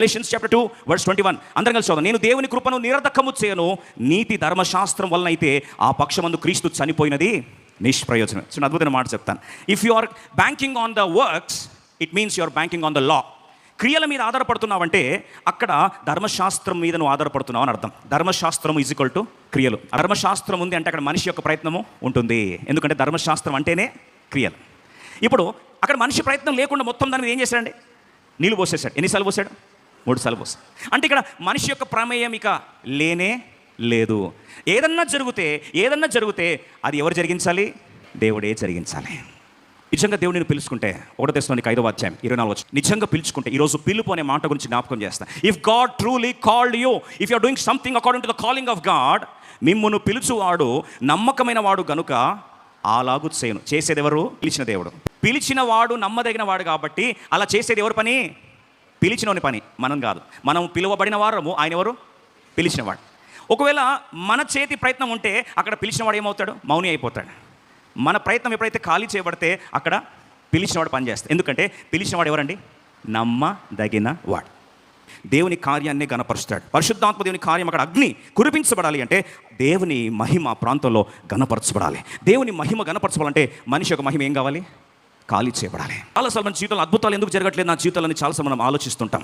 Galatians chapter 2 verse 21 అందరం కలిసి చదువుదాం. నేను దేవుని కృపను నిరర్ధకము చేయను, నీతి ధర్మశాస్త్రం వలన అయితే ఆ పక్షమందు క్రీస్తు చనిపోయినది నిష్ప్రయోజనం. చిన్న అద్భుతమైన మాట చెప్తాను. If you are banking on the works, it means you are banking on the law. క్రియల మీద ఆధారపడుతున్నావంటే అక్కడ ధర్మశాస్త్రం మీద నువ్వు ఆధారపడుతున్నావు అని అర్థం. ధర్మశాస్త్రం ఈజ్ ఈక్వల్ టు క్రియలు. ధర్మశాస్త్రం ఉంది అంటే అక్కడ మనిషి యొక్క ప్రయత్నము ఉంటుంది, ఎందుకంటే ధర్మశాస్త్రం అంటేనే క్రియలు. ఇప్పుడు అక్కడ మనిషి ప్రయత్నం లేకుండా మొత్తం దాని మీద ఏం చేశాడండి? నీళ్ళు పోసేశాడు. ఎన్నిసార్లు పోసాడు? 3 సార్లు పోసాడు. అంటే ఇక్కడ మనిషి యొక్క ప్రమేయం ఇక లేనే లేదు. ఏదన్నా జరిగితే అది ఎవరు జరిగించాలి? దేవుడే జరిగించాలి. నిజంగా దేవుడిని పిలుచుకుంటే 1 Thessalonians 5:24 నిజంగా పిలుచుకుంటే, ఈరోజు పిలుపు అనే మాట గురించి జ్ఞాపకం చేస్తా. If God truly called you, if you are doing something according to the calling of God, మిమ్మును పిలుచువాడు నమ్మకమైన వాడు గనుక అలాగూ చేయను. చేసేది ఎవరు? పిలిచిన దేవుడు. పిలిచిన వాడు నమ్మదగిన వాడు కాబట్టి అలా చేసేది ఎవరి పని? పిలిచినోని పని, మనం కాదు. మనం పిలువబడిన వారము, ఆయన ఎవరు? పిలిచినవాడు. ఒకవేళ మన చేతి ప్రయత్నం ఉంటే అక్కడ పిలిచినవాడు ఏమవుతాడు? మౌని అయిపోతాడు. మన ప్రయత్నం ఎప్పుడైతే ఖాళీ చేయబడితే అక్కడ పిలిచినవాడు పనిచేస్తాడు. ఎందుకంటే పిలిచినవాడు ఎవరండి? నమ్మదగిన వాడు. దేవుని కార్యాన్ని గణపరుస్తాడు. పరిశుద్ధాత్మ దేవుని కార్యం అక్కడ అగ్ని కురిపించబడాలి అంటే దేవుని మహిమ ప్రాంతంలో గణపరచబడాలి. దేవుని మహిమ గణపరచబడాలంటే మనిషి యొక్క మహిమ ఏం కావాలి? ఖాళీ చేయబడాలి. చాలాసార్లు మన జీవితంలో అద్భుతాలు ఎందుకు జరగట్లేదు నా జీవితాలని చాలాసార్లు మనం ఆలోచిస్తుంటాం.